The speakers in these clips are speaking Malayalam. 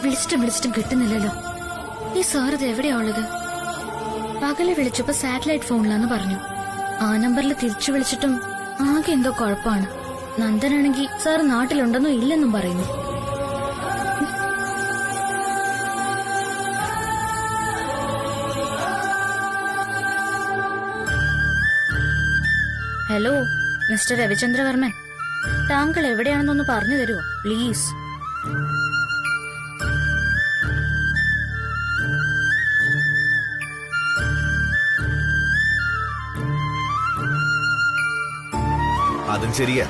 വിളിച്ചിട്ടും കിട്ടുന്നില്ലല്ലോ. ഈ സാർ ഇത് എവിടെയാ ഉള്ളത്? പകല് വിളിച്ചപ്പോ സാറ്റലൈറ്റ് ഫോണിലാന്ന് പറഞ്ഞു. ആ നമ്പറിൽ തിരിച്ചു വിളിച്ചിട്ടും ആകെ എന്തോ കുഴപ്പമാണ്. നന്ദനാണെങ്കിൽ സാർ നാട്ടിലുണ്ടെന്നോ ഇല്ലെന്നും പറയുന്നു. ഹലോ മിസ്റ്റർ രവിചന്ദ്രവർമ്മൻ, താങ്കൾ എവിടെയാണെന്നൊന്ന് പറഞ്ഞു തരുമോ പ്ലീസ്? അതും ശരിയാ.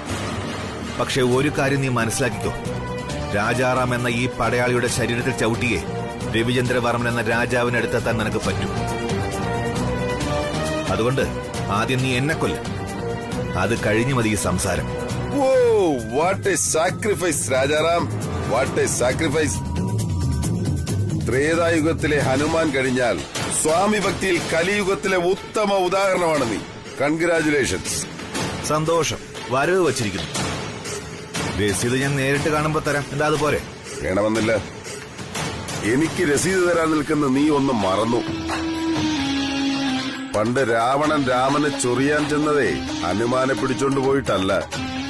പക്ഷെ ഒരു കാര്യം നീ മനസ്സിലാക്കിക്കോ. രാജാറാം എന്ന ഈ പടയാളിയുടെ ശരീരത്തിൽ ചവിട്ടിയേ രവിചന്ദ്രവർമ്മൻ എന്ന രാജാവിനടുത്തെത്താൻ നിനക്ക് പറ്റൂ. അതുകൊണ്ട് ആദ്യം നീ എന്നെ കൊല്ല. അത് കഴിഞ്ഞു മതി ഈ സംസാരം. Oh what a sacrifice Rajaram, what a sacrifice. ത്രേതായുഗത്തിലെ ഹനുമാൻ കഴിഞ്ഞാൽ സ്വാമി ഭക്തിയിൽ കലിയുഗത്തിലെ ഉത്തമ ഉദാഹരണമാണ് നീ. കൺഗ്രാചുലേഷൻസ്. സന്തോഷം. വരവ് വച്ചിരിക്കുന്നു. രസീത് ഞാൻ നേരിട്ട് കാണുമ്പോ തരാം. എന്താ അതുപോലെ? വേണമെന്നില്ല. എനിക്ക് രസീത് തരാൻ നിൽക്കുന്ന നീ ഒന്ന് മറന്നു. പണ്ട് രാവണൻ രാമനെ ചൊറിയാൻ ചെന്നതേ ഹനുമാനെ പിടിച്ചോണ്ട് പോയിട്ടല്ല,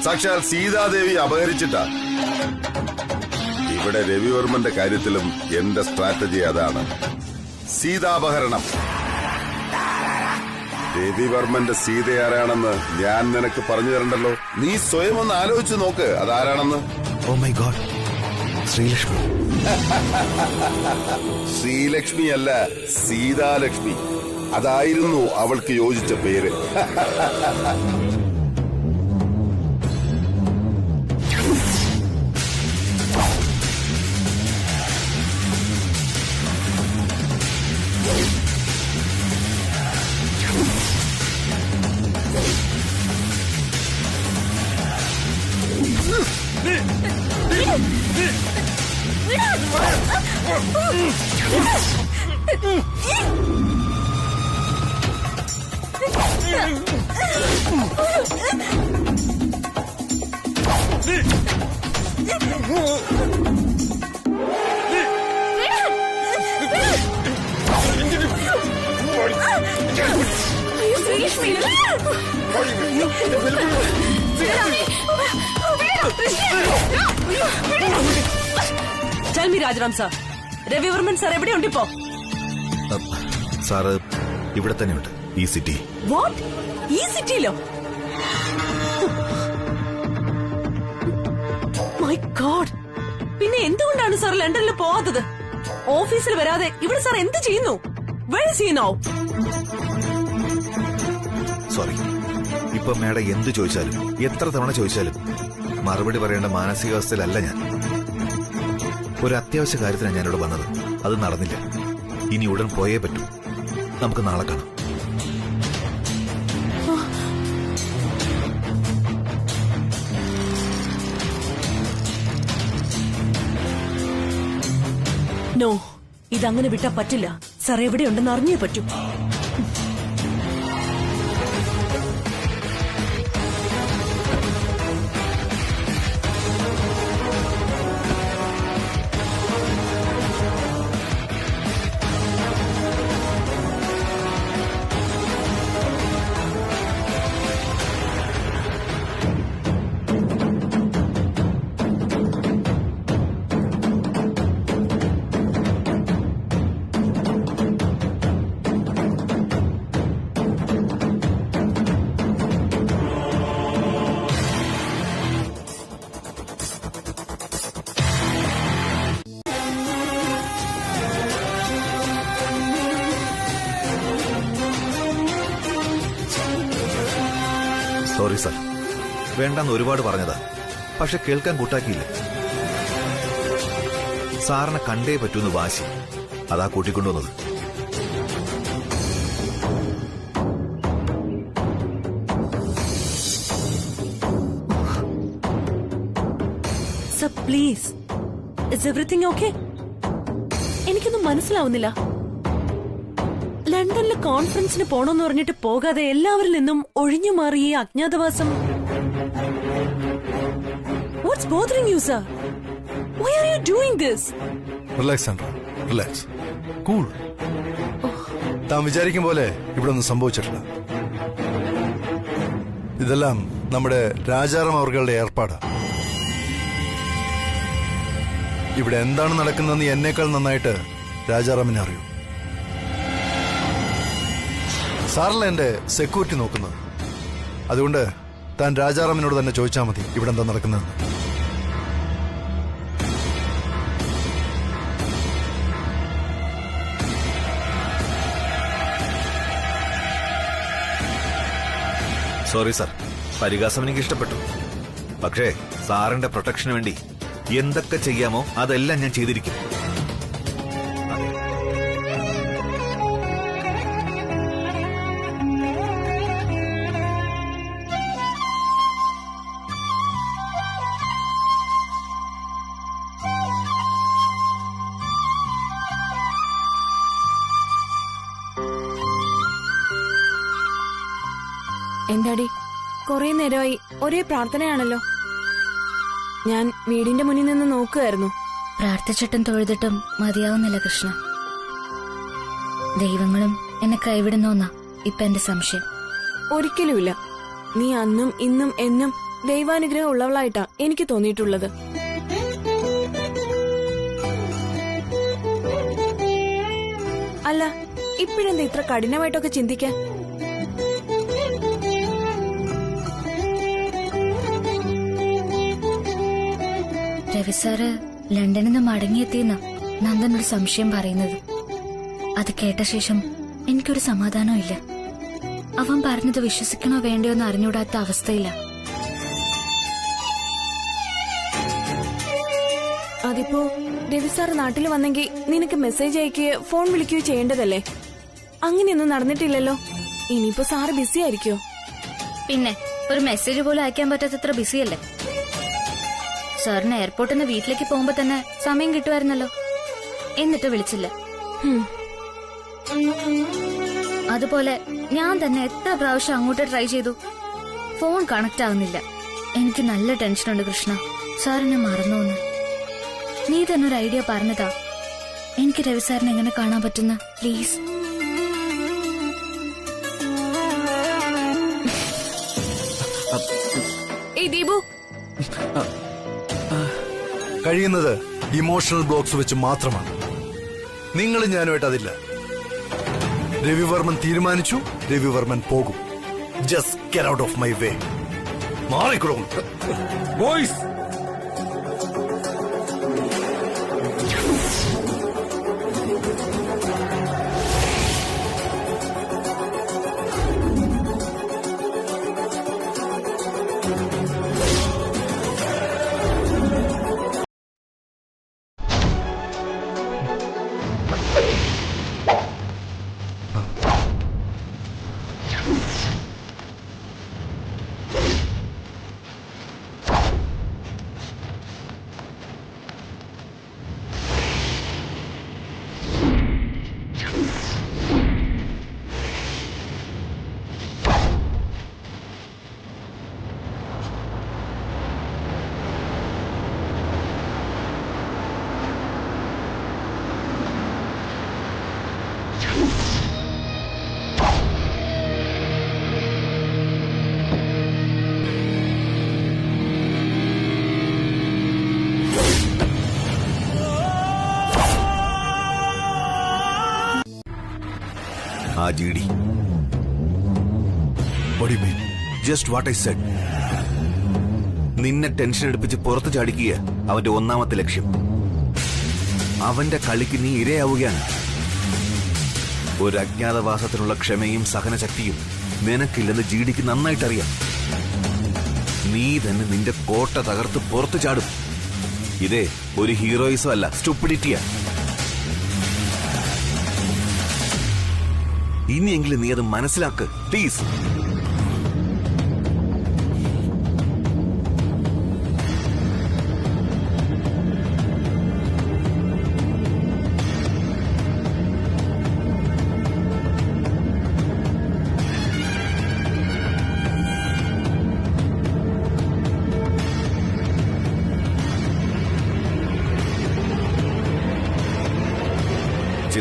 സാക്ഷാൽ സീതാദേവി അപഹരിച്ചിട്ടാ. ഇവിടെ രവിവർമ്മന്റെ കാര്യത്തിലും എന്റെ സ്ട്രാറ്റജി അതാണ്. സീതാപഹരണം. രവിവർമ്മന്റെ സീത ആരാണെന്ന് ഞാൻ നിനക്ക് പറഞ്ഞു തരണ്ടല്ലോ. നീ സ്വയം ഒന്ന് ആലോചിച്ച് നോക്ക് അതാരാണെന്ന്. Oh my god, Sreelakshmi. Sreelakshmi അല്ല, സീതാലക്ഷ്മി. അതായിരുന്നു അവൾക്ക് യോജിച്ച പേര്. Tell me, Rajaram sir. Ravivarman sir എവിടെയുണ്ട് ഇപ്പോ? സാറ് ഇവിടെ തന്നെയുണ്ട്, ഈ സിറ്റി. വാട്ട്? ഈ സിറ്റിയിലോ? My God. പിന്നെ എന്തുകൊണ്ടാണ് സാർ ലണ്ടനിൽ പോവാത്തത്? ഓഫീസിൽ വരാതെ ഇവിടെ സാർ എന്ത് ചെയ്യുന്നു? Where is he now? Sorry. ഇപ്പൊ മേഡം എന്ത് ചോദിച്ചാലും എത്ര തവണ ചോദിച്ചാലും മറുപടി പറയേണ്ട മാനസികാവസ്ഥയിലല്ല ഞാൻ. ഒരു അത്യാവശ്യ കാര്യത്തിനാണ് ഞാനിവിടെ വന്നത്. അത് നടന്നില്ല. ഇനി ഉടൻ പോയേ പറ്റൂ. നമുക്ക് നാളെ കാണാം. നോ, ഇതങ്ങനെ വിട്ടാ പറ്റില്ല. സാർ എവിടെയുണ്ടെന്ന് അറിഞ്ഞേ പറ്റൂ. സോറി സാർ, വേണ്ടെന്ന് ഒരുപാട് പറഞ്ഞതാ. പക്ഷെ കേൾക്കാൻ കൂട്ടാക്കിയില്ല. സാറിനെ കണ്ടേ പറ്റൂന്ന് വാശി, അതാ കൂട്ടിക്കൊണ്ടുവന്നത്. Sir please, is everything okay? എനിക്കൊന്നും മനസ്സിലാവുന്നില്ല. ലണ്ടനിൽ കോൺഫറൻസിന് പോണോന്ന് പറഞ്ഞിട്ട് പോകാതെ എല്ലാവരിൽ നിന്നും ഒഴിഞ്ഞു മാറിയ അജ്ഞാതവാസം. What's bothering you, sir? Why are you doing this? Relax ആൻഡ്ര, റിലാക്സ്, കൂൾ. താൻ വിചാരിക്കും പോലെ ഇവിടെ ഒന്നും സംഭവിച്ചിട്ടില്ല. ഇതെല്ലാം നമ്മുടെ രാജാറാം അവർകളുടെ ഏർപ്പാടാ. ഇവിടെ എന്താണ് നടക്കുന്നതെന്ന് എന്നേക്കാൾ നന്നായിട്ട് രാജാറാമിനെ അറിയൂ. സാറല്ല എന്റെ സെക്യൂരിറ്റി നോക്കുന്നത്. അതുകൊണ്ട് താൻ രാജാറാമിനോട് തന്നെ ചോദിച്ചാൽ മതി ഇവിടെ എന്താ നടക്കുന്നതെന്ന്. സോറി സാർ, പരിഹാസം എനിക്ക് ഇഷ്ടപ്പെട്ടു. പക്ഷേ സാറിന്റെ പ്രൊട്ടക്ഷന് വേണ്ടി എന്തൊക്കെ ചെയ്യാമോ അതെല്ലാം ഞാൻ ചെയ്തിരിക്കും. എന്താടി കുറെ നേരമായി ഒരേ പ്രാർത്ഥനയാണല്ലോ. ഞാൻ വീടിന്റെ മുന്നിൽ നിന്ന് നോക്കുകയായിരുന്നു. പ്രാർത്ഥിച്ചിട്ടും തൊഴുതിട്ടും മതിയാവുന്നില്ല കൃഷ്ണ. ദൈവങ്ങളും എന്നെ കൈവിടുന്നോന്നാ ഇപ്പൊ എന്റെ സംശയം. ഒരിക്കലുമില്ല. നീ അന്നും ഇന്നും എന്നും ദൈവാനുഗ്രഹം ഉള്ളവളായിട്ടാ എനിക്ക് തോന്നിയിട്ടുള്ളത്. അല്ല, ഇപ്പോഴെന്താ ഇത്ര കഠിനമായിട്ടൊക്കെ ചിന്തിക്കാൻ? രവി സാറ് ലണ്ടനിൽ നിന്ന് മടങ്ങിയെത്തിയെന്ന നന്ദനോട് സംശയം പറയുന്നത്. അത് കേട്ട ശേഷം എനിക്കൊരു സമാധാനം ഇല്ല. അവൻ പറഞ്ഞത് വിശ്വസിക്കണോ വേണ്ടയോ എന്ന് അറിഞ്ഞൂടാത്ത അവസ്ഥയില്ല. അതിപ്പോ രവി സാറ് നാട്ടിൽ വന്നെങ്കിൽ നിനക്ക് മെസ്സേജ് അയക്കുകയോ ഫോൺ വിളിക്കുകയോ ചെയ്യേണ്ടതല്ലേ? അങ്ങനെയൊന്നും നടന്നിട്ടില്ലല്ലോ. ഇനിയിപ്പോ സാറ് ബിസി ആയിരിക്കോ? പിന്നെ ഒരു മെസ്സേജ് പോലും അയക്കാൻ പറ്റാത്തത്ര ബിസിയല്ലേ. സാറിന് എയർപോർട്ടിൽ നിന്ന് വീട്ടിലേക്ക് പോകുമ്പോ തന്നെ സമയം കിട്ടുമായിരുന്നല്ലോ. എന്നിട്ട് വിളിച്ചില്ല. അതുപോലെ ഞാൻ തന്നെ എത്ര പ്രാവശ്യം അങ്ങോട്ട് ട്രൈ ചെയ്തു, ഫോൺ കണക്ട് ആവുന്നില്ല. എനിക്ക് നല്ല ടെൻഷനുണ്ട് കൃഷ്ണ. സാറിനെ മറന്നോന്ന്. നീ തന്നെ ഒരു ഐഡിയ പറഞ്ഞതാ. എനിക്ക് രവി സാറിനെ എങ്ങനെ കാണാൻ പറ്റുന്ന, പ്ലീസ്. ഏയ് ദീപു, കഴിയുന്നത് ഇമോഷണൽ ബ്ലോക്സ് വെച്ച് മാത്രമാണ്. നിങ്ങളും ഞാനുമായിട്ട് അതില്ല. രവിവർമ്മൻ തീരുമാനിച്ചു, രവിവർമ്മൻ പോകും. Just get out of my way. മാറിക്കൊടും ബോയ്സ്. ആ GD. Just what I said. നിന്നെ ടെൻഷൻ എടുപ്പിച്ച് പുറത്തു ചാടിക്കുക അവന്റെ ഒന്നാമത്തെ ലക്ഷ്യം. അവന്റെ കളിക്ക് നീ ഇരയാവുകയാണ്. ഒരു അജ്ഞാതവാസത്തിനുള്ള ക്ഷമയും സഹനശക്തിയും നിനക്കില്ലെന്ന് GDക്ക് നന്നായിട്ടറിയാം. നീ തന്നെ നിന്റെ കോട്ട തകർത്ത് പുറത്തു ചാടും. ഇതേ ഒരു ഹീറോയിസം അല്ല, സ്റ്റുപ്പിഡിറ്റിയാ. ഇനിയെങ്കിലും നീ അത് മനസ്സിലാക്ക് പ്ലീസ്.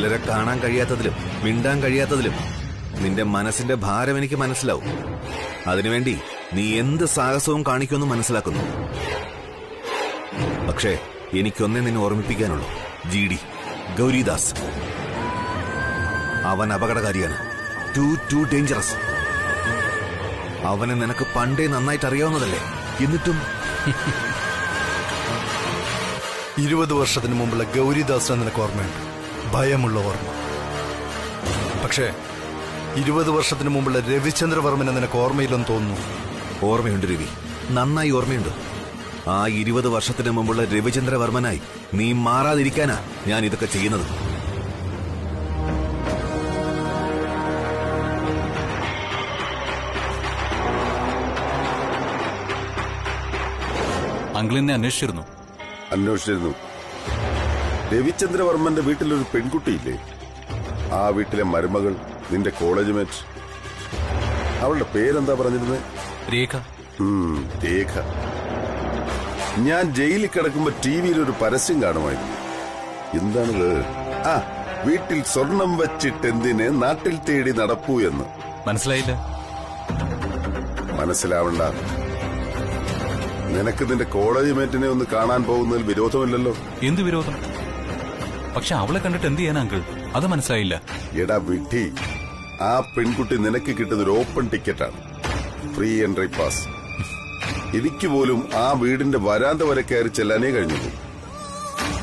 ചിലരെ കാണാൻ കഴിയാത്തതിലും മിണ്ടാൻ കഴിയാത്തതിലും നിന്റെ മനസ്സിന്റെ ഭാരം എനിക്ക് മനസ്സിലാവും. അതിനുവേണ്ടി നീ എന്ത് സാഹസവും കാണിക്കുമെന്ന് മനസ്സിലാക്കുന്നു. പക്ഷേ എനിക്കൊന്നേ നിന്നെ ഓർമ്മിപ്പിക്കാനുള്ളൂ, GD ഗൗരിദാസ്. അവൻ അപകടകാരിയാണ്. To dangerous. അവനെ നിനക്ക് പണ്ടേ നന്നായിട്ട് അറിയാവുന്നതല്ലേ? എന്നിട്ടും 20 വർഷത്തിന് മുമ്പുള്ള ഗൗരിദാസിനെ നിനക്ക് ഓർമ്മയുണ്ട്, ഭയമുള്ള ഓർമ്മ. പക്ഷേ 20 വർഷത്തിന് മുമ്പുള്ള രവിചന്ദ്രവർമ്മനെ നിനക്ക് ഓർമ്മയില്ലെന്ന് തോന്നുന്നു. ഓർമ്മയുണ്ട് രവി, നന്നായി ഓർമ്മയുണ്ട്. ആ 20 വർഷത്തിന് മുമ്പുള്ള രവിചന്ദ്രവർമ്മനായി നീ മാറാതിരിക്കാനാ ഞാൻ ഇതൊക്കെ ചെയ്യുന്നത്. അങ്കിളിനെ അന്വേഷിച്ചിരുന്നു. രവിചന്ദ്രവർമ്മന്റെ വീട്ടിലൊരു പെൺകുട്ടിയില്ലേ? ആ വീട്ടിലെ മരുമകൾ, നിന്റെ കോളേജ് മേറ്റ്. അവളുടെ പേരെന്താ പറഞ്ഞിരുന്നത്? രേഖ. രേഖ. ഞാൻ ജയിലിൽ കിടക്കുമ്പോ TV-യിൽ ഒരു പരസ്യം കാണുമായിരുന്നു. എന്താണത്? ആ, വീട്ടിൽ സ്വർണം വച്ചിട്ടെന്തിന് നാട്ടിൽ തേടി നടപ്പൂ എന്ന്. മനസ്സിലായില്ല. മനസ്സിലാവണ്ട. നിനക്ക് നിന്റെ കോളേജ് മേറ്റിനെ ഒന്ന് കാണാൻ പോകുന്നതിൽ വിരോധമില്ലല്ലോ. എന്ത് വിരോധം? പക്ഷെ അവളെ കണ്ടിട്ട് എന്ത് ചെയ്യാൻ അങ്കിൾ? അത് മനസ്സിലായില്ല. എടാ വിഡ്ഢി, ആ പെൺകുട്ടി നിനക്ക് കിട്ടുന്ന ഒരു ഓപ്പൺ ടിക്കറ്റാണ്, ഫ്രീ എൻട്രി പാസ്. എനിക്ക് പോലും ആ വീടിന്റെ വരാന്ത വരെ കയറി ചെല്ലാനേ കഴിഞ്ഞുള്ളൂ.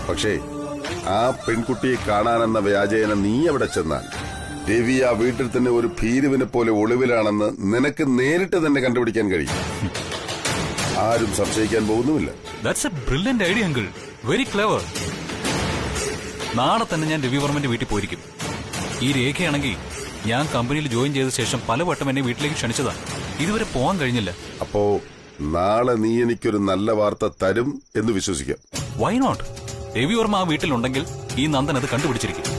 പക്ഷേ ആ പെൺകുട്ടിയെ കാണാനെന്ന വ്യാജേന നീ അവിടെ ചെന്നാൽ രവി ആ വീട്ടിൽ തന്നെ ഒരു ഭീരുവിനെ പോലെ ഒളിവിലാണെന്ന് നിനക്ക് നേരിട്ട് തന്നെ കണ്ടുപിടിക്കാൻ കഴിയും. ആരും സംശയിക്കാൻ പോകുന്നുമില്ല. That's a brilliant idea uncle, very clever. നാളെ തന്നെ ഞാൻ രവിവർമ്മന്റെ വീട്ടിൽ പോയിരിക്കും. ഈ രേഖയാണെങ്കിൽ ഞാൻ കമ്പനിയിൽ ജോയിൻ ചെയ്ത ശേഷം പലവട്ടം എന്നെ വീട്ടിലേക്ക് ക്ഷണിച്ചതാ. ഇതുവരെ പോകാൻ കഴിഞ്ഞില്ല. അപ്പോ നാളെ നീ എനിക്കൊരു നല്ല വാർത്ത തരും എന്ന് വിശ്വസിക്കാം. Why not? രവിവർമ്മ ആ വീട്ടിലുണ്ടെങ്കിൽ ഈ നന്ദൻ അത് കണ്ടുപിടിച്ചിരിക്കും.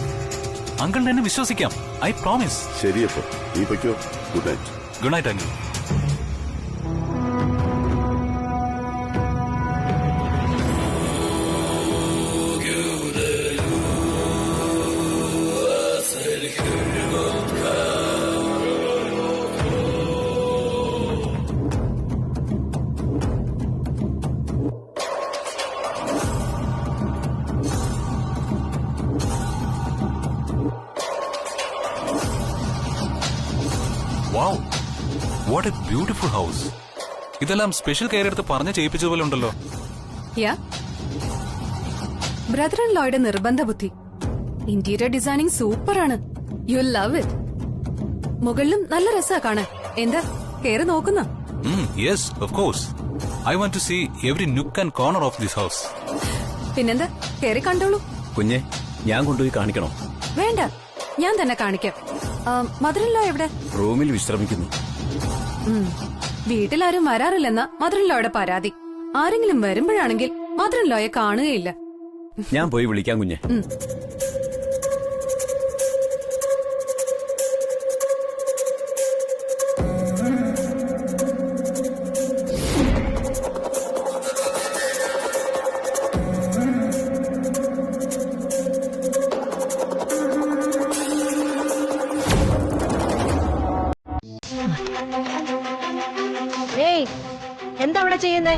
അങ്കിളിനെ എന്നെ വിശ്വസിക്കാം. I promise. ശരിയപ്പോ നീ പൊയ്ക്കോ. Good night. Good night uncle. Wow, what a beautiful house. ഇതെല്ലാം സ്പെഷ്യൽ കെയർ എടുത്ത് പറഞ്ഞ് ചെയ്യിപ്പിച്ചതുപോലെ ഉണ്ടല്ലോ. ബ്രദർ ഇൻ ലോയുടെ നിർബന്ധ ബുദ്ധി. ഇന്റീരിയർ ഡിസൈനിങ് സൂപ്പറാണ്. You love it. മുകളിലും നല്ല രസാ കാണാൻ. എന്താ കയറി നോക്കുന്ന? Yes, of course. I want to see every nook and corner of this house. പിന്നെന്താ, കയറി കണ്ടോളൂ. കുഞ്ഞെ, ഞാൻ കൊണ്ടുപോയി കാണിക്കണോ? വേണ്ട, ഞാൻ തന്നെ കാണിക്കാം. മദർ ഇൻ ലോ എവിടെ? റൂമിൽ വിശ്രമിക്കുന്നു. വീട്ടിലാരും വരാറില്ലെന്ന മദർ ഇൻ ലോയുടെ പരാതി. ആരെങ്കിലും വരുമ്പോഴാണെങ്കിൽ മദർ ഇൻ ലോയെ കാണുകയില്ല. ഞാൻ പോയി വിളിക്കാം കുഞ്ഞെ. എന്താ അവിടെ ചെയ്യുന്നേ?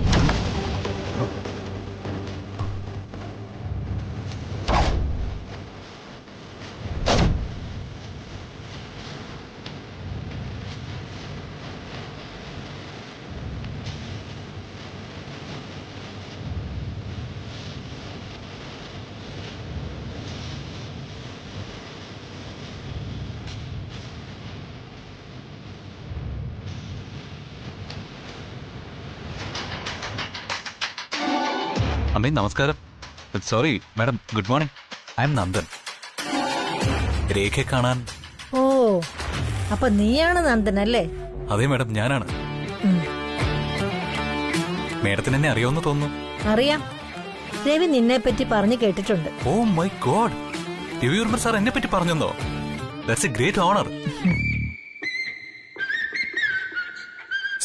അമ്മേ നമസ്കാരം. Sorry madam, good morning. I M Nandan. രേഖയെ കാണാൻ. ഓ, അപ്പൊ നീയാണ് നന്ദൻ അല്ലേ? അതെ മാഡം, ഞാനാണ്. മാഡത്തിന് എന്നെ അറിയാമെന്ന് തോന്നുന്നു. അറിയാം, രവി നിന്നെ പറ്റി പറഞ്ഞു കേട്ടിട്ടുണ്ട്. Oh my god, Ravi Varma sir എന്നെ പറ്റി പറഞ്ഞോ? That's a great honour.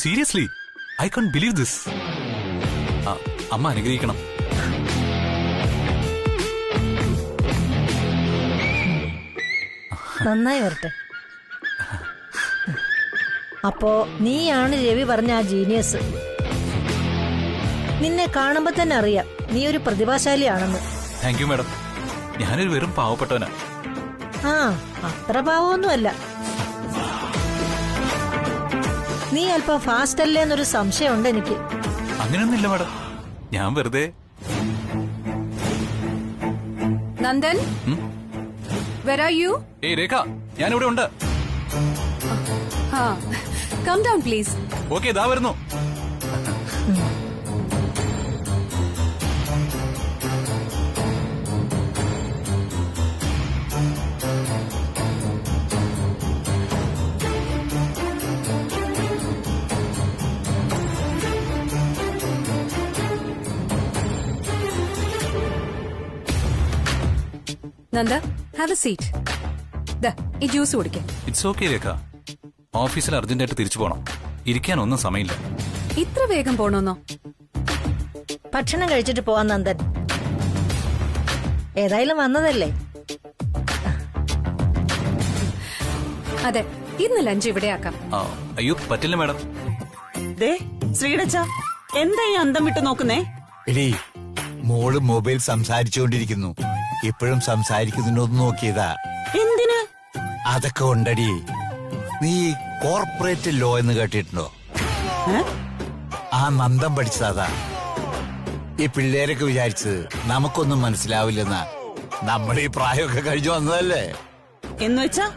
Seriously, I can't believe this. അമ്മ അനുഗ്രഹിക്കണം. നന്നായി വരട്ടെ. അപ്പോ നീയാണ് രവി പറഞ്ഞ ആ ജീനിയസ്. നിന്നെ കാണുമ്പോ തന്നെ അറിയാം നീ ഒരു പ്രതിഭാശാലിയാണെന്ന്. Thank you madam. ഞാനൊരു വെറും പാവപ്പെട്ടവനാ. ആ, അത്ര പാവമൊന്നുമല്ല. നീ അല്പം ഫാസ്റ്റ് അല്ലേ എന്നൊരു സംശയമുണ്ട് എനിക്ക്. അങ്ങനെയൊന്നുമില്ല മാഡം, ഞാൻ വെറുതെ. Nandan, where are you? ഏയ് രേഖ, ഞാനിവിടെ ഉണ്ട്. Come down please. ഓക്കെ, ഇതാ വരുന്നു. Nanda, have a seat. ദാ, ഈ ജ്യൂസ് കുടിക്കാം. ഇറ്റ്സ് ഓക്കെ രേഖ, ഓഫീസിൽ അർജന്റായിട്ട് തിരിച്ചു പോണം. ഇരിക്കാനൊന്നും സമയമില്ല. ഇത്ര വേഗം പോണോന്നോ? ഭക്ഷണം കഴിച്ചിട്ട് പോവാൻ നന്ദൻ. ഏതായാലും വന്നതല്ലേ. അതെ, ഇന്ന് ലഞ്ച് ഇവിടെ ആക്കാം. അയ്യോ പറ്റില്ല മാഡം. ശ്രീടച്ച, എന്താ ഈ അന്തം വിട്ട് നോക്കുന്നേ? എടീ, മോള് മൊബൈൽ സംസാരിച്ചുകൊണ്ടിരിക്കുന്നു. ഇപ്പോഴും സംസാരിക്കുന്നുണ്ടോന്ന് നോക്കിയതാ. എന്തിന്? അതൊക്കെ ഉണ്ടടി. നീ കോർപ്പറേറ്റ് ലോ എന്ന് കേട്ടിട്ടുണ്ടോ? ആ നന്ദം പഠിച്ചതാ. ഈ പിള്ളേരൊക്കെ വിചാരിച്ചത് നമുക്കൊന്നും മനസ്സിലാവില്ലെന്നാ. നമ്മൾ ഈ പ്രായമൊക്കെ കഴിഞ്ഞു വന്നതല്ലേ. എന്നുവെച്ചാ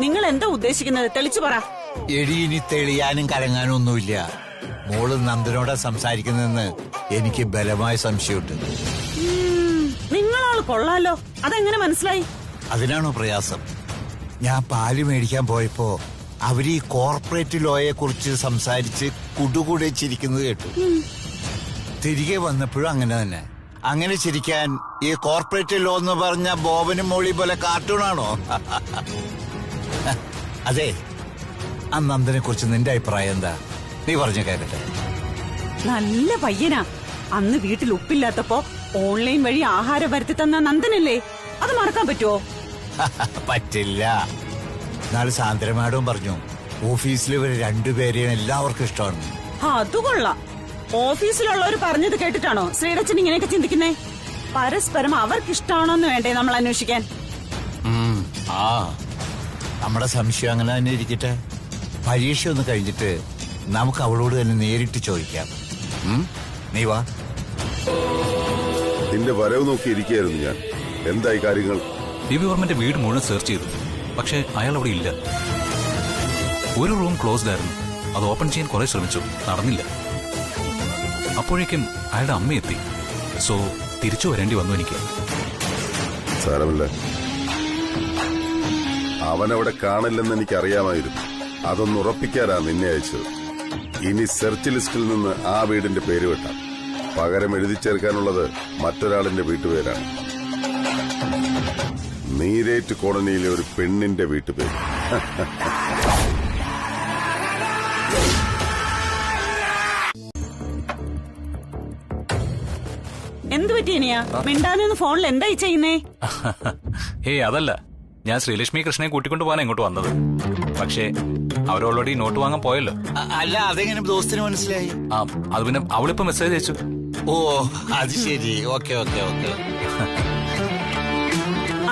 നിങ്ങൾ എന്താ ഉദ്ദേശിക്കുന്നത്? തെളിച്ചു പറ. എടി, ഇനി തെളിയാനും കലങ്ങാനും ഒന്നുമില്ല. മോള് നന്ദനോടാ സംസാരിക്കുന്നതെന്ന് എനിക്ക് ബലമായ സംശയമുണ്ട്. നിങ്ങളാൾ കൊള്ളാലോ, അതെങ്ങനെ മനസ്സിലായി? അതിനാണോ പ്രയാസം? ഞാൻ പാല് മേടിക്കാൻ പോയപ്പോ അവര് ഈ കോർപ്പറേറ്റ് ലോയെ കുറിച്ച് സംസാരിച്ച് കുടുകൂടെ ചിരിക്കുന്നത് കേട്ടു. തിരികെ വന്നപ്പോഴും അങ്ങനെ തന്നെ. അങ്ങനെ ചിരിക്കാൻ ഈ കോർപ്പറേറ്റ് ലോ എന്ന് പറഞ്ഞ ബോബനും മോളി പോലെ കാർട്ടൂണാണോ? അതെ, ആ നന്ദനെ കുറിച്ച് നിന്റെ അഭിപ്രായം എന്താ? നീ പറഞ്ഞു കേട്ടെ. നല്ല പയ്യനാ. അന്ന് വീട്ടിൽ ഉപ്പില്ലാത്തപ്പോ ഓൺലൈൻ വഴി ആഹാരം വരുത്തി തന്ന നന്ദനല്ലേ? അത് മറക്കാൻ പറ്റുമോ? പറ്റില്ല. നാളെ സാന്ദ്ര മാഡവും പറഞ്ഞു ഓഫീസിൽ ഇവര് രണ്ടുപേരെയും എല്ലാവർക്കും ഇഷ്ടമാണ്. അത് കൊള്ളാം. ഓഫീസിലുള്ളവർ പറഞ്ഞത് കേട്ടിട്ടാണോ ശ്രീടച്ചൻ ഇങ്ങനെയൊക്കെ ചിന്തിക്കുന്നേ? പരസ്പരം അവർക്ക് ഇഷ്ടമാണോന്ന് വേണ്ടേ നമ്മൾ അന്വേഷിക്കാൻ? ആ, നമ്മുടെ സംശയം അങ്ങനെ തന്നെ ഇരിക്കട്ടെ. പരീക്ഷ ഒന്ന് കഴിഞ്ഞിട്ട് നമുക്ക് അവളോട് തന്നെ നേരിട്ട് ചോദിക്കാം. നീ വാ. നിന്റെ വരവ് നോക്കി ഇരിക്കുകയായിരുന്നു ഞാൻ. എന്തായി കാര്യങ്ങൾ? രവിവർമ്മന്റെ വീട് മുഴുവൻ സെർച്ച് ചെയ്തു, പക്ഷെ അയാൾ അവിടെ ഇല്ല. ഒരു റൂം ക്ലോസ്ഡ് ആയിരുന്നു. അത് ഓപ്പൺ ചെയ്യാൻ കുറെ ശ്രമിച്ചു, നടന്നില്ല. അപ്പോഴേക്കും അയാളുടെ അമ്മ എത്തി. സോ തിരിച്ചു വരേണ്ടി വന്നു എനിക്ക്. സാരമില്ല, അവനവിടെ കാണില്ലെന്ന് എനിക്കറിയാമായിരുന്നു. അതൊന്ന് ഉറപ്പിക്കാനാ നിന്നെ അയച്ചത്. ഇനി സെർച്ച് ലിസ്റ്റിൽ നിന്ന് ആ വീടിന്റെ പേര് വെട്ടാം. പകരം എഴുതി ചേർക്കാനുള്ളത് മറ്റൊരാളിന്റെ വീട്ടുപേരാണ്. നീരേറ്റ് കോളനിയിലെ ഒരു പെണ്ണിന്റെ വീട്ടുപേര്. എന്ത് പറ്റിയനിയാ മിണ്ടാനൊന്ന് ഫോണിൽ എന്തായി ചെയ്യുന്നേ? ഹേ അതല്ല, ഞാൻ ശ്രീലക്ഷ്മി കൃഷ്ണനെ കൂട്ടിക്കൊണ്ട് പോകാൻ ഇങ്ങോട്ട് വന്നത്. പക്ഷേ അവർ ഓൾറെഡി നോട്ട് വാങ്ങാൻ പോയല്ലോ. അല്ല, അതെങ്ങനെ ദോസ്തിന് മനസ്സിലായി? അത് പിന്നെ അവളിപ്പോ മെസ്സേജ് അയച്ചു. ഓ, അത് ശരി. Okay okay okay.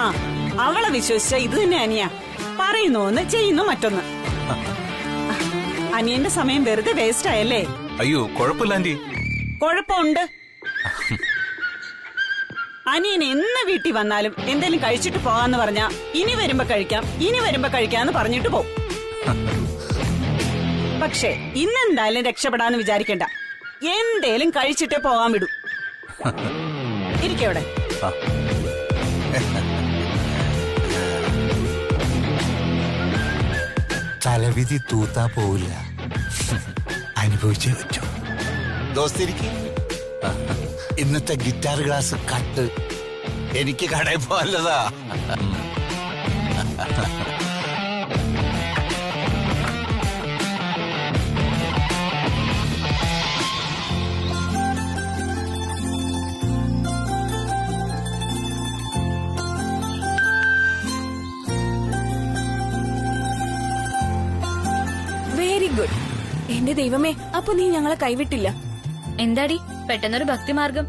ആ, അവളെ വിശ്വസിച്ച ഇത് തന്നെ അനിയ. പറയുന്നു ഒന്ന്, ചെയ്യുന്നു മറ്റൊന്ന്. അനിയന്റെ സമയം വെറുതെ വേസ്റ്റ് ആയല്ലേ? അയ്യോ കുഴപ്പമില്ല ആന്റി. കുഴപ്പമുണ്ട്. അനിയൻ എന്ന് വീട്ടിൽ വന്നാലും എന്തെങ്കിലും കഴിച്ചിട്ട് പോകാന്ന് പറഞ്ഞാ ഇനി വരുമ്പോ കഴിക്കാം, ഇനി വരുമ്പോ കഴിക്കാന്ന് പറഞ്ഞിട്ട് പോവും. പക്ഷേ ഇന്നെന്തായാലും രക്ഷപ്പെടാന്ന് വിചാരിക്കണ്ട. എന്തേലും കഴിച്ചിട്ടേ പോകാൻ വിടൂ. ഇരിക്കവിടെ. തലവിധി തൂത്താ പോവില്ല, അനുഭവിച്ചേ പറ്റൂ. ദോസ്തിരിക്ക് ഇന്നത്തെ ഗിറ്റാർ ക്ലാസ് കട്ട്. എനിക്ക് കടയിൽ പോവല്ലതാ. എന്റെ ദൈവമേ, അപ്പൊ നീ ഞങ്ങളെ കൈവിട്ടില്ല. എന്താടി പെട്ടെന്നൊരു ഭക്തിമാർഗം?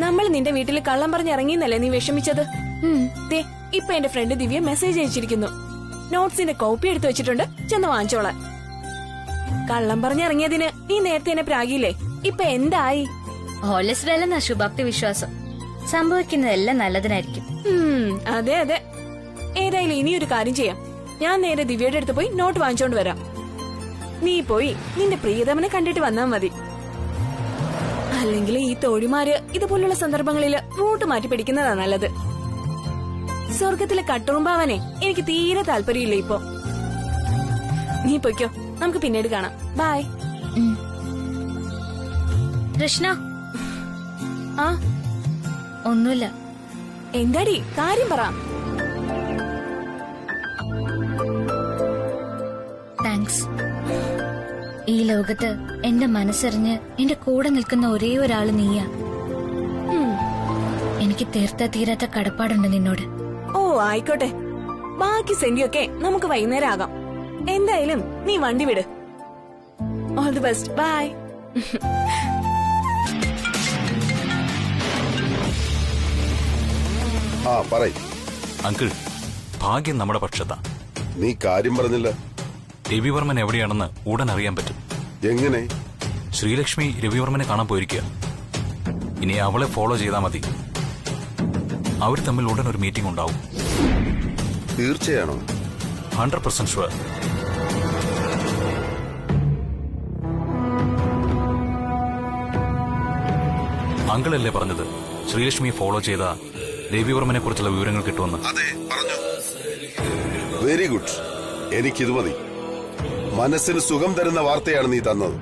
നമ്മൾ നിന്റെ വീട്ടിൽ കള്ളം പറഞ്ഞിറങ്ങിന്നല്ലേ നീ വിഷമിച്ചത്? ദേ ഇപ്പൊ എന്റെ ഫ്രണ്ട് ദിവ്യ മെസ്സേജ് അയച്ചിരിക്കുന്നു. നോട്ട്സിന്റെ കോപ്പി എടുത്തു വെച്ചിട്ടുണ്ട്, ചെന്ന് വാങ്ങിച്ചോളാൻ. കള്ളം പറഞ്ഞിറങ്ങിയതിന് നീ നേരത്തെ എന്നെ പ്രാഗിയില്ലേ? ഇപ്പൊ എന്തായി? ഹോളിസ്ഡല്ലെന്ന ശുഭാപ്തി വിശ്വാസം. സംഭവിക്കുന്നതെല്ലാം നല്ലതിനായിരിക്കും. അതെ അതെ. ഏതായാലും ഇനിയൊരു കാര്യം ചെയ്യാം. ഞാൻ നേരെ ദിവ്യയുടെ അടുത്ത് പോയി നോട്ട് വാങ്ങിച്ചോണ്ട് വരാം. നീ പോയി നിന്റെ പ്രിയതമനെ കണ്ടിട്ട് വന്നാ മതി. അല്ലെങ്കിൽ ഈ തോഴിമാര് ഇതുപോലുള്ള സന്ദർഭങ്ങളില് റൂട്ട് മാറ്റി പിടിക്കുന്നതാ നല്ലത്. സ്വർഗത്തിലെ കട്ടുറുമ്പാവാനേ എനിക്ക് തീരെ താല്പര്യമില്ല ഇപ്പൊ. നീ പൊയ്ക്കോ, നമുക്ക് പിന്നീട് കാണാം. ബൈ. കൃഷ്ണ. ആ ഒന്നുമില്ല. എന്താടി കാര്യം പറ. താങ്ക്സ്. ഈ ലോകത്ത് എന്റെ മനസ്സറിഞ്ഞ് എന്റെ കൂടെ നിൽക്കുന്ന ഒരേ ഒരാള് നീയാ. എനിക്ക് തീർത്ത തീരാത്ത കടപ്പാടുണ്ട് നിന്നോട്. ഓ ആയിക്കോട്ടെ, ബാക്കി സെന്റിയൊക്കെ നമുക്ക് വൈകുന്നേരം ആകാം. എന്തായാലും നീ വണ്ടി വിട്. All the best. ബൈ. ആ പറയ്. അങ്കിൾ, ഭാഗ്യം നമ്മുടെ പക്ഷത്താ. നീ കാര്യം പറഞ്ഞില്ല. രവിവർമ്മൻ എവിടെയാണെന്ന് ഉടൻ അറിയാൻ പറ്റും. എങ്ങനെ? ശ്രീലക്ഷ്മി രവിവർമ്മനെ കാണാൻ പോയിരിക്കുക. ഇനി അവളെ ഫോളോ ചെയ്താൽ മതി. അവർ തമ്മിൽ ഉടൻ ഒരു മീറ്റിംഗ് ഉണ്ടാവും. തീർച്ചയാണോ? 100% ഷുവർ. അങ്കിളല്ലേ പറഞ്ഞത് ശ്രീലക്ഷ്മിയെ ഫോളോ ചെയ്ത രവിവർമ്മനെ കുറിച്ചുള്ള വിവരങ്ങൾ കിട്ടുമെന്ന്? അതെ, പറഞ്ഞു. Very good. എനിക്കിത് മതി. മനസ്സിന് സുഖം തരുന്ന വാർത്തയാണ് നീ തന്നത്.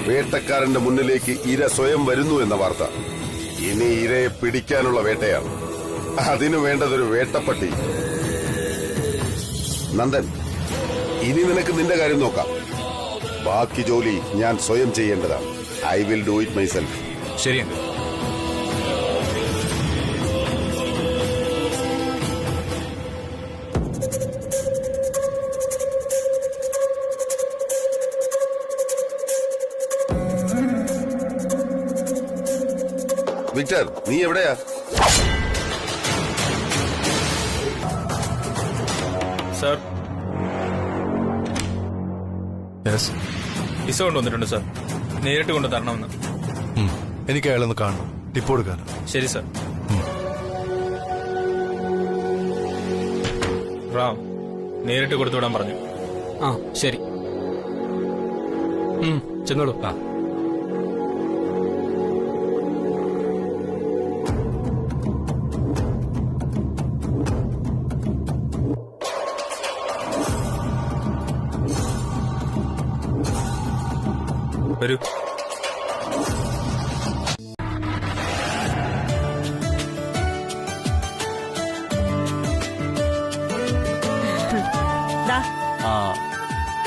വേട്ടക്കാരന്റെ മുന്നിലേക്ക് ഇര സ്വയം വരുന്നു എന്ന വാർത്ത. ഇനി ഇരയെ പിടിക്കാനുള്ള വേട്ടയാണ്. അതിനു വേണ്ടതൊരു വേട്ടപ്പട്ടി. നന്ദൻ, ഇനി നിനക്ക് നിന്റെ കാര്യം നോക്കാം. ബാക്കി ജോലി ഞാൻ സ്വയം ചെയ്യേണ്ടതാണ്. I will do it myself. ശരി അങ്കിൾ. വിക്ടർ, നീ എവിടെയാ? സാർ, വിസ കൊണ്ടുവന്നിട്ടുണ്ട് സാർ. നേരിട്ട് കൊണ്ട് തരണമെന്ന്. എനിക്ക് അയാളൊന്ന് കാണണം, ടിപ്പ് കൊടുക്കാൻ. ശരി സാർ. റാം, നേരിട്ട് കൊടുത്തുവിടാൻ പറഞ്ഞു. ആ ശരി. ചെന്നോളൂ. ആ വരൂ.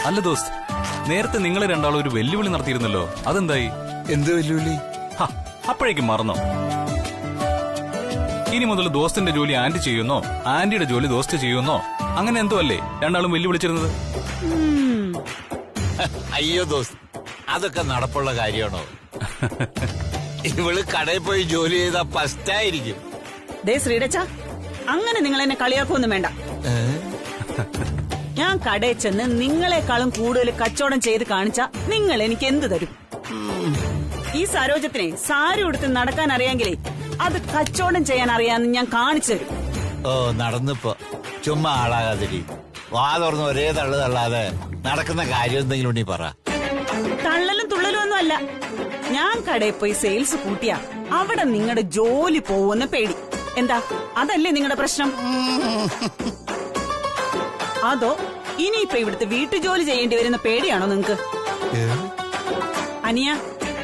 അല്ല ദോസ്ത്, നേരത്തെ നിങ്ങൾ രണ്ടാളും ഒരു വെല്ലുവിളി നടത്തിയിരുന്നല്ലോ, അതെന്തായി? എന്ത് വെല്ലുവിളി? അപ്പോഴേക്കും മറന്നോ? ഇനി മുതൽ ദോസ്തിന്റെ ജോലി ആന്റി ചെയ്യുന്നോ, ആന്റിയുടെ ജോലി ദോസ്ത് ചെയ്യുന്നോ, അങ്ങനെ എന്തോ അല്ലേ രണ്ടാളും വെല്ലുവിളിച്ചിരുന്നത്? അയ്യോ ദോസ്ത്, അതൊക്കെ നടപ്പുള്ള കാര്യമാണോ? ഇവള് കടയിൽ പോയി ജോലി ചെയ്താ ഫസ്റ്റായിരിക്കും. ദേ ശ്രീടച്ച, അങ്ങനെ നിങ്ങൾ എന്നെ കളിയാക്കൊന്നും വേണ്ട. ഞാൻ കടയിൽ ചെന്ന് നിങ്ങളെക്കാളും കൂടുതൽ കച്ചവടം ചെയ്ത് കാണിച്ചാ നിങ്ങൾ എനിക്ക് എന്ത് തരും? ഈ സരോജത്തിനെ സാരി ഉടുത്ത് നടക്കാൻ അറിയാമെങ്കിലേ അത് കച്ചവടം ചെയ്യാൻ അറിയാന്ന് ഞാൻ കാണിച്ചു തരും. ഓ നടന്നിപ്പോ ചുമ്മാ ആളാകാതിരി. വാ തുറന്ന് ഒരേ തള്ളു തള്ളാതെ നടക്കുന്ന കാര്യം എന്തെങ്കിലും നീ പറ. തള്ളലും തുള്ളലും ഒന്നും അല്ല. ഞാൻ കടയിൽ പോയി സെയിൽസ് കൂട്ടിയാ അവിടെ നിങ്ങളുടെ ജോലി പോവുന്ന പേടി. എന്താ, അതല്ലേ നിങ്ങളുടെ പ്രശ്നം? അതോ ഇനിയിപ്പൊ ഇവിടുത്തെ വീട്ടുജോലി ചെയ്യേണ്ടി വരുന്ന പേടിയാണോ നിങ്ങക്ക്? അനിയ,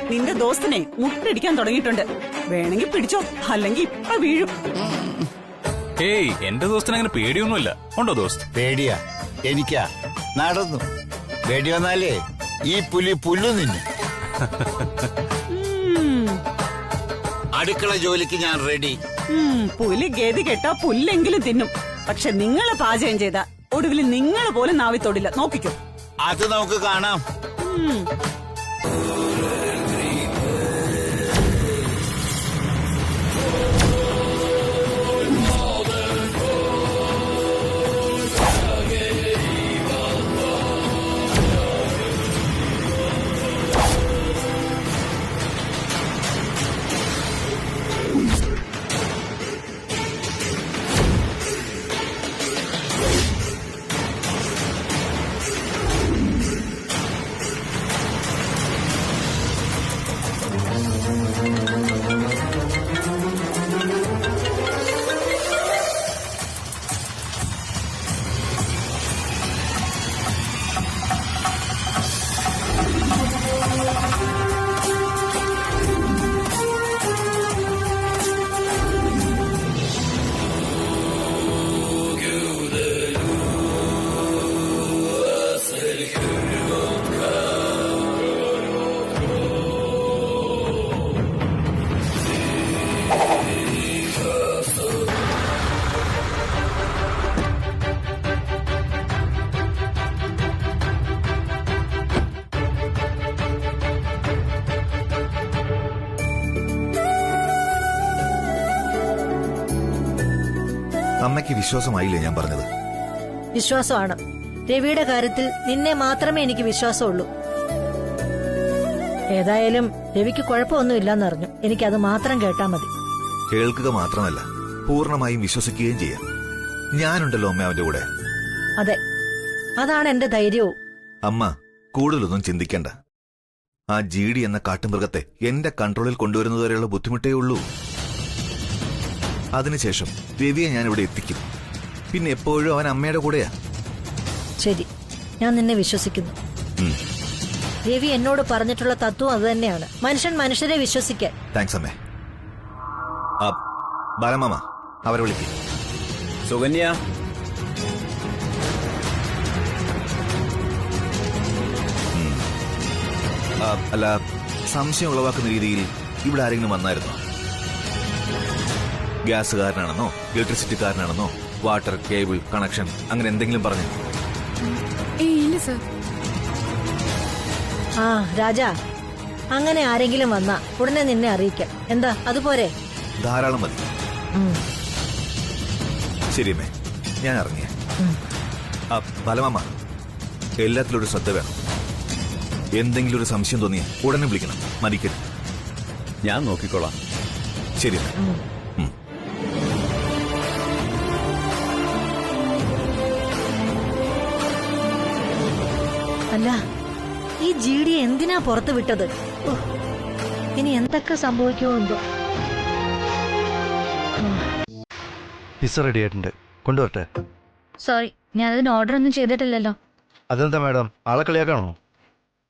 നിന്റെ ദോസ്തിനെ മുട്ടടിക്കാൻ തുടങ്ങിയിട്ടുണ്ട്. വേണമെങ്കിൽ പിടിച്ചോ, അല്ലെങ്കിൽ ഇപ്പൊ വീഴും. ഏയ്, എന്റെ ദോസ്തിന് അങ്ങനെ പേടിയൊന്നുമില്ല. ഉണ്ടോ ദോസ്ത്? പേടിയാ എനിക്കാ. നടന്നു പേടി വന്നാലേ ഈ പുലി പുല്ലു നിന്നു. അടുക്കള ജോലിക്ക് ഞാൻ റെഡി. പുലി ഗതി കെട്ടാ പുല്ലെങ്കിലും തിന്നും. പക്ഷെ നിങ്ങളെ പാചകം ചെയ്ത ഒടുവിൽ നിങ്ങൾ പോലും നാവി തൊടില്ല. നോക്കിക്കോ. അത് നമുക്ക് കാണാം. അമ്മയ്ക്ക് വിശ്വാസമായില്ലേ ഞാൻ പറഞ്ഞത്? വിശ്വാസമാണ്. രവിയുടെ കാര്യത്തിൽ നിന്നെ മാത്രമേ എനിക്ക് വിശ്വാസമുള്ളൂ. ഏതായാലും രവിക്ക് കുഴപ്പമൊന്നുമില്ലെന്നറിഞ്ഞു. എനിക്കത് മാത്രം കേട്ടാ മതി. കേൾക്കുക മാത്രമല്ല, പൂർണ്ണമായും വിശ്വസിക്കുകയും ചെയ്യാം. ഞാനുണ്ടല്ലോ അമ്മ അവന്റെ കൂടെ. അതെ, അതാണ് എന്റെ ധൈര്യവും. അമ്മ കൂടുതലൊന്നും ചിന്തിക്കണ്ട. ആ GD എന്ന കാട്ടുമൃഗത്തെ എന്റെ കൺട്രോളിൽ കൊണ്ടുവരുന്നതുവരെയുള്ള ബുദ്ധിമുട്ടേ ഉള്ളൂ. അതിനുശേഷം രവിയെ ഞാൻ ഇവിടെ എത്തിക്കും. പിന്നെ എപ്പോഴും അവൻ അമ്മയുടെ കൂടെയാ. ശരി, ഞാൻ നിന്നെ വിശ്വസിക്കുന്നു. രവി എന്നോട് പറഞ്ഞിട്ടുള്ള തത്വം അത് തന്നെയാണ്. മനുഷ്യൻ മനുഷ്യരെ വിശ്വസിക്കാൻ. താങ്ക്സ് അമ്മേ. ബാലമാമ അവരെ വിളിക്കും. സുകന്യ, അല്ല, സംശയം ഉളവാക്കുന്ന രീതിയിൽ ഇവിടെ ആരെങ്കിലും വന്നായിരുന്നോ? ഗ്യാസുകാരനാണെന്നോ ഇലക്ട്രിസിറ്റിക്കാരനാണെന്നോ വാട്ടർ കേബിൾ കണക്ഷൻ അങ്ങനെ എന്തെങ്കിലും പറഞ്ഞു? ഇല്ല സർ. ആ രാജാ, അങ്ങനെ ആരെങ്കിലും വന്നാ ഉടനെ നിന്നെ അറിയിക്കാം. എന്താ, അതുപോരെ? ധാരാളം മതി. ശരിയമ്മേ, ഞാൻ ഇറങ്ങിയ. ബാലമാമ, എല്ലാത്തിലൊരു ശ്രദ്ധ വേണം. എന്തെങ്കിലും ഒരു സംശയം തോന്നിയ ഉടനെ വിളിക്കണം, മരിക്കരുത്. ഞാൻ നോക്കിക്കോളാം. ശരി. അല്ല, ഈ GD എന്തിനാ പുറത്തു വിട്ടത്? ഇനി എന്തൊക്കെ സംഭവിക്കുമോ എന്തോ. പിസ്സ റെഡി ആയിട്ടുണ്ട്, കൊണ്ടുവരട്ടെ? സോറി, ഞാനതിന് ഓർഡർ ഒന്നും ചെയ്തിട്ടില്ലല്ലോ. അതെന്താ മാഡം, ആളെ കളിയാക്കാണോ?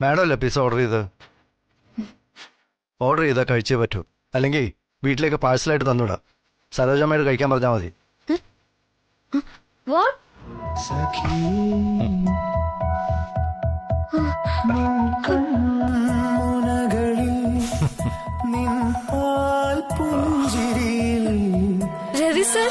മാഡം അല്ലേ പിസ്സ ഓർഡർ ചെയ്ത്? ഓർഡർ ചെയ്താൽ കഴിച്ചേ പറ്റൂ, അല്ലെങ്കിൽ വീട്ടിലേക്ക് പാഴ്സലായിട്ട് തന്നുവിടാം. സരോജമ്മയോട് കഴിക്കാൻ പറഞ്ഞാൽ മതി. രവി സർ,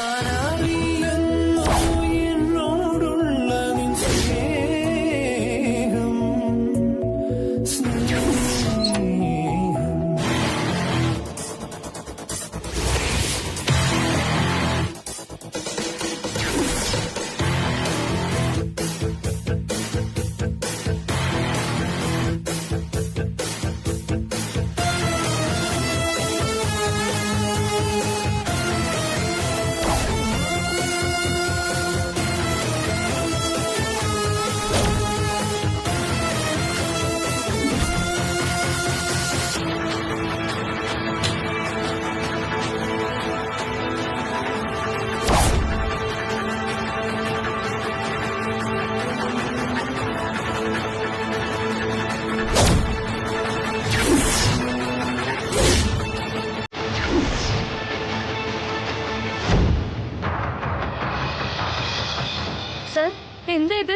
എന്താ ഇത്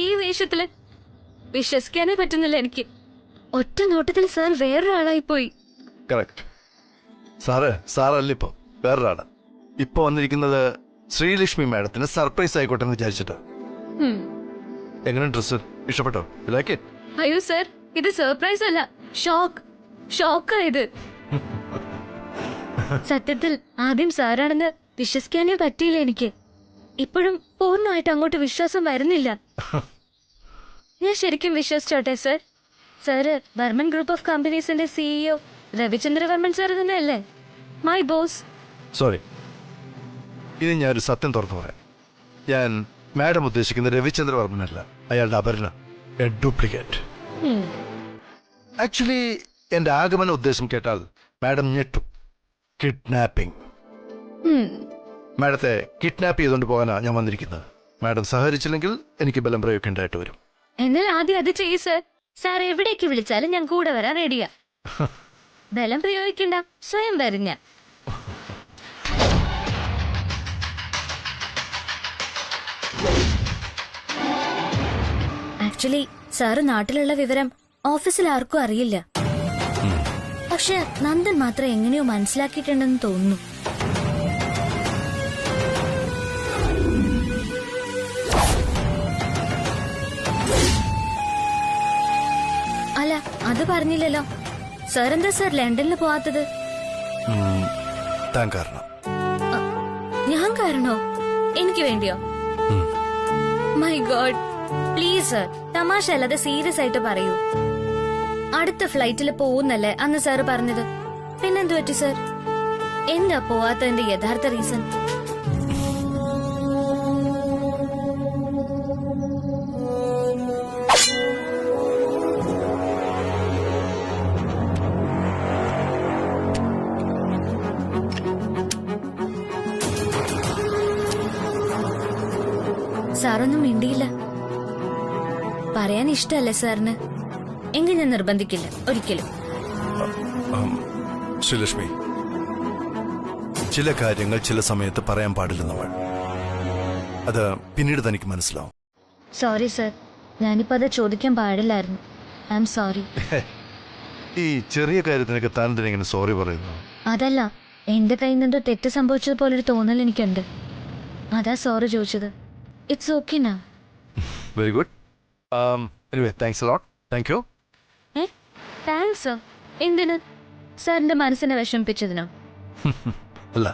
ഈ വേഷത്തില്? വിശ്വസിക്കാനേ പറ്റുന്നില്ല എനിക്ക്. ഒറ്റ നോട്ടത്തിൽ സാർ വേറൊരാളായി പോയി. കറക്റ്റ്. സാറല്ല ഇപ്പൊ വേറൊരാളാണ്. ഇപ്പൊ വന്നിരിക്കുന്നത് ശ്രീലക്ഷ്മി മാഡത്തിന് സർപ്രൈസ് ആയിക്കോട്ടെ എന്ന് വിചാരിച്ചിട്ട്. എങ്ങനെ ഡ്രസ് ഇഷ്ടപ്പെട്ടോ? Like it? അയ്യോ സർ, ഇത് സർപ്രൈസ് അല്ല, ഷോക്കായത്. സത്യത്തിൽ ആദ്യം സാറാണെന്ന് വിശ്വസിക്കാനേ പറ്റിയില്ല എനിക്ക്. ഇപ്പോഴും പൂർണ്ണമായിട്ട് അങ്ങോട്ട് വിശ്വാസം വരുന്നില്ല. ഞാൻ ശരിക്കും വിശ്വസിച്ചോട്ടെ sir? Sir Varman group of കമ്പനീസിന്റെ CEO രവിചന്ദ്ര വർമ്മൻ സാർ തന്നെ അല്ലേ? My boss. സോറി, ഇനി ഞാനൊരു സത്യം തുറന്നു പറയാം. ഞാൻ മാഡം ഉദ്ദേശിക്കുന്ന രവിചന്ദ്ര വർമ്മനല്ല, അയാളുടെ അപർണ, എ ഡ്യൂപ്ലിക്കേറ്റ്. ആക്ച്വലി എന്റെ ആഗമന ഉദ്ദേശം കേട്ടാൽ മാഡം ഞെട്ടും. കിഡ്നാപ്പിംഗ്. മാഡത്തെ കിഡ്നാപ്പ് ചെയ്തുകൊണ്ട് പോകാനാണ് ഞാൻ വന്നിരിക്കുന്നത്. മാഡം സഹകരിച്ചില്ലെങ്കിൽ എനിക്ക് ബലം പ്രയോഗിക്കേണ്ടതായിട്ട് വരും. എന്നാൽ ആദ്യം അത് ചെയ്യ് സർ. സാർ എവിടേക്ക് വിളിച്ചാലും ഞാൻ കൂടെ വരാൻ റെഡിയാ. ബലം പ്രയോഗിക്കണ്ട, സ്വയം വരും ഞാൻ. ആക്ച്വലി സാറ് നാട്ടിലുള്ള വിവരം ഓഫീസിൽ ആർക്കും അറിയില്ല. പക്ഷെ നന്ദൻ മാത്രം എങ്ങനെയോ മനസ്സിലാക്കിയിട്ടുണ്ടെന്ന് തോന്നുന്നു. അല്ല, അത് പറഞ്ഞില്ലല്ലോ. സാർ എന്താ സാർ ലണ്ടനിൽ പോവാത്തത്? താൻ കാരണം. ഞാൻ കാരണോ? എനിക്ക് വേണ്ടിയോ? മൈ ഗോഡ്, പ്ലീസ് സർ, തമാശ അല്ലാതെ സീരിയസ് ആയിട്ട് പറയൂ. അടുത്ത ഫ്ലൈറ്റിൽ പോകുന്നല്ലേ അന്ന് സാറ് പറഞ്ഞത്? പിന്നെന്തു പറ്റി സർ? എന്താ പോവാത്തതിന്റെ യഥാർത്ഥ റീസൺ? സാറൊന്നും മിണ്ടിയില്ല. പറയാൻ ഇഷ്ടല്ലേ സാറിന്? എങ്കിൽ ഞാൻ നിർബന്ധിക്കില്ല ഒരിക്കലും. ശ്രീലക്ഷ്മി, ചില കാര്യങ്ങൾ ചില സമയത്ത് പറയാൻ പാടില്ല നമ്മൾ. അത് പിന്നീട് തനിക്ക് മനസ്സിലാവും. സോറി സർ, ഞാനിപ്പോ അത് ചോദിക്കാൻ പാടില്ലായിരുന്നു. I am sorry. ഈ ചെറിയ കാര്യത്തിനൊക്കെ താൻ എന്തിനെങ്ങനെ സോറി പറയുന്നു? അതല്ല, എന്റെ കയ്യിൽ നിന്ന് തെറ്റ് സംഭവിച്ചതുപോലൊരു തോന്നൽ എനിക്കുണ്ട്. അതാ സോറി ചോദിച്ചത്. ഇറ്റ്സ് ഓക്കെ നാ. Very good. Anyway, thanks a lot. Thank you. Thanks sir. എന്തിന്? സാറിന്റെ മനസ്സിനെ വിഷമിപ്പിച്ചതിനോ? അല്ല,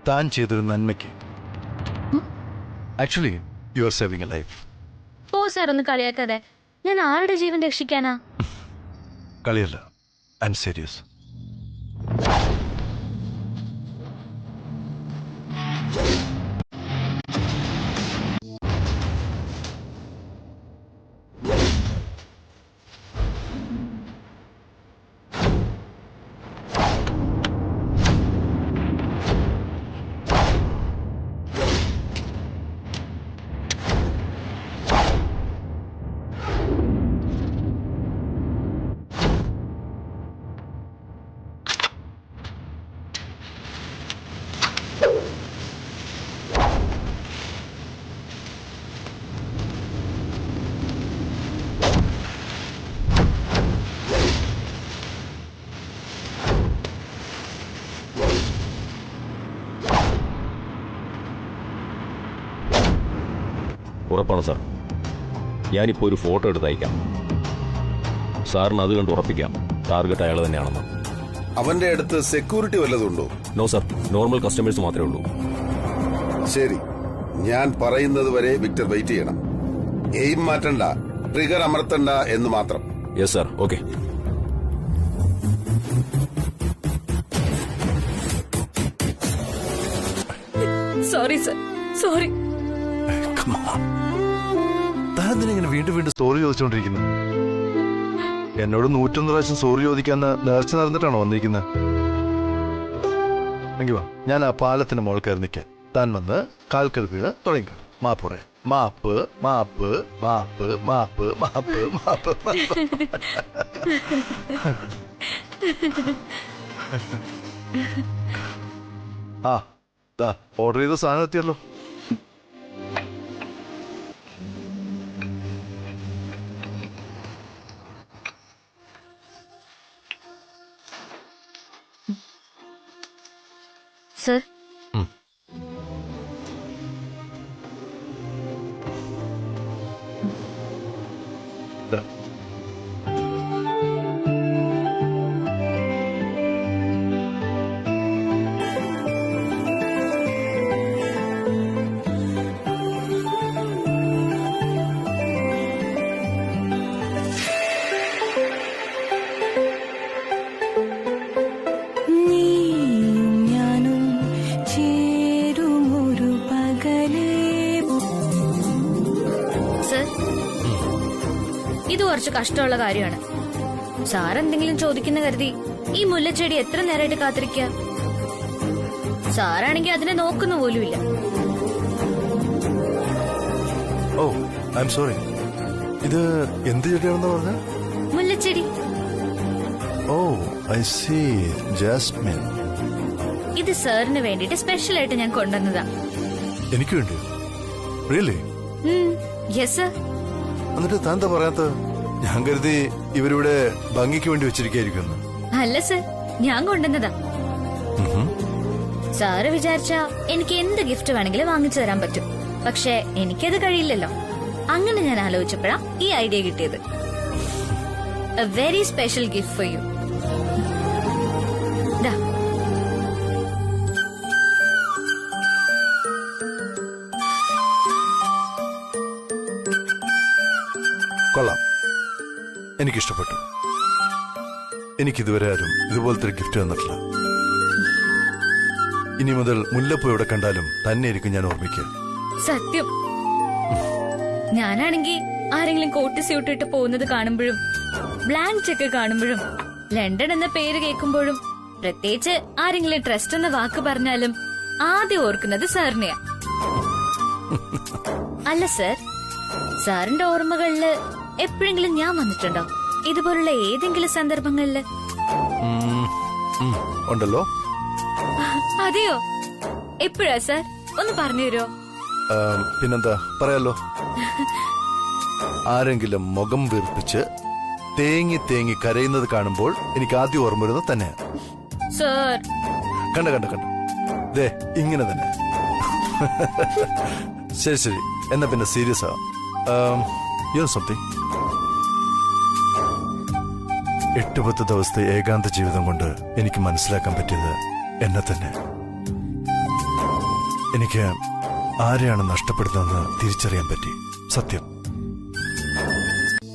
താൻ ചെയ്തൊരു നന്മയ്ക്ക്. Actually you are saving a life. Oh sir, ഒന്ന് കളിയാക്കാതെ. ഞാൻ ആരുടെ ജീവൻ രക്ഷിക്കാനാ? കളിയല്ല, ഐ എം സീരിയസ്. ഉറപ്പാണ് സാർ. ഞാനിപ്പോൾ ഒരു ഫോട്ടോ എടുത്ത് അയക്കാം. സാറിന് അത് കണ്ട് ഉറപ്പിക്കാം ടാർഗറ്റ് അയാൾ തന്നെയാണെന്ന്. അവന്റെ അടുത്ത് സെക്യൂരിറ്റി വല്ലതുണ്ടോ? നോ സാർ, നോർമൽ കസ്റ്റമേഴ്സ് മാത്രമേ ഉള്ളൂ. ശരി, ഞാൻ പറയുന്നത് വരെ വിക്ടർ വെയിറ്റ് ചെയ്യണം. എയിം മാറ്റണ്ട, ട്രിഗർ അമർത്തണ്ട എന്ന് മാത്രം. Yes sir, okay. Sorry sir, sorry. താനെന്തിനിങ്ങനെ വീണ്ടും വീണ്ടും സോറി ചോദിച്ചുകൊണ്ടിരിക്കുന്നു? എന്നോട് 101 പ്രാവശ്യം സോറി ചോദിക്കാന്ന് നേർച്ച നടന്നിട്ടാണോ വന്നിരിക്കുന്നത്? എങ്കിൽ വാ, ഞാൻ ആ പാലത്തിന്റെ മുകളിൽ കയറി നിൽക്കാൻ. താൻ വന്ന് കാൽക്കൽ വീഴ് തുടങ്ങി. മാപ്പ് പറയാം. മാപ്പ് മാപ്പ് മാപ്പ് മാപ്പ് മാപ്പ് മാപ്പ് മാപ്പ്. ആ, ഓർഡർ ചെയ്ത സാധനം എത്തിയല്ലോ. സർ, ഇത് കുറച്ച് കഷ്ടമുള്ള കാര്യമാണ്. സാർ എന്തെങ്കിലും ചോദിക്കുന്ന കരുതി ഈ മുല്ലച്ചെടി എത്ര നേരമായിട്ട് കാത്തിരിക്കുക? സാറാണെങ്കിൽ അതിനെ നോക്കുന്ന പോലുമില്ല. ഓ ഐ എം സോറി. ഇത് എന്ത് ചെടിയാണെന്ന് പറഞ്ഞ? മുല്ലച്ചെടി. ഓ ഐ സീ, ജാസ്മിൻ. ഇത് സാറിന് വേണ്ടിട്ട് സ്പെഷ്യൽ ആയിട്ട് ഞാൻ കൊണ്ടുവന്നതാ. എനിക്ക് വേണ്ടി? റിയലി? Yes sir. എന്നിട്ട് താൻ എന്താ പറയാത്ത? ഞാൻ കരുതി ഇവരിവിടെ ഭംഗിക്ക് വേണ്ടി വെച്ചിരിക്കുന്നു. അല്ല സർ, ഞാൻ കൊണ്ടുവന്നതാ. സാറ് വിചാരിച്ച എനിക്ക് എന്ത് ഗിഫ്റ്റ് വേണമെങ്കിലും വാങ്ങിച്ചു തരാൻ പറ്റും. പക്ഷെ എനിക്കത് കഴിയില്ലല്ലോ. അങ്ങനെ ഞാൻ ആലോചിച്ചപ്പോഴാ ഈ ഐഡിയ കിട്ടിയത്. A very special gift for you. കൊള്ളാം, എനിക്കിഷ്ടപ്പെട്ടു. എനിക്കിതുവരെ ആരും ഇതുപോലത്തെ ഒരു ഗിഫ്റ്റ് തന്നിട്ടില്ല. ഇനി മുതൽ മുല്ലപ്പൂ എവിടെ കണ്ടാലും തന്നെ ആയിരിക്കും ഞാൻ ഓർമ്മിക്കുക. സത്യം. ഞാനാണെങ്കിൽ ആരെങ്കിലും കോട്ട് സ്യൂട്ട് ഇട്ട് പോകുന്നത് കാണുമ്പോഴും ബ്ലാങ്ക് ചെക്ക് കാണുമ്പോഴും ലണ്ടൻ എന്ന പേര് കേൾക്കുമ്പോഴും പ്രത്യേകിച്ച് ആരെങ്കിലും ട്രസ്റ്റ് എന്ന വാക്ക് പറഞ്ഞാലും ആദ്യം ഓർക്കുന്നത് സാറിനെയാ. അല്ല സർ, സാറിന്റെ ഓർമ്മകളില് എപ്പോഴെങ്കിലും ഞാൻ വന്നിട്ടുണ്ടോ ഇതുപോലുള്ള ഏതെങ്കിലും സന്ദർഭങ്ങളില്? ഉണ്ടല്ലോ. അതെയോ? എപ്പോഴാ സർ? ഒന്ന് പറഞ്ഞു തരുമോ? പിന്നെന്താ പറയാലോ. ആരെങ്കിലും മുഖം വീർപ്പിച്ച് തേങ്ങി തേങ്ങി കരയുന്നത് കാണുമ്പോൾ എനിക്ക് ആദ്യം ഓർമ്മ വരുന്നത് തന്നെയാ. സർ കണ്ട കണ്ട കണ്ട, ദേ ഇങ്ങനെ തന്നെ. ശരി ശരി, എന്നാ പിന്നെ സീരിയസ് ആവാം. സംതിങ് 8-10 ദിവസത്തെ ഏകാന്ത ജീവിതം കൊണ്ട് എനിക്ക് മനസ്സിലാക്കാൻ പറ്റിയത് എന്നെ തന്നെ. എനിക്ക് ആരെയാണ് നഷ്ടപ്പെടുന്നതെന്ന് തിരിച്ചറിയാൻ പറ്റി. സത്യം.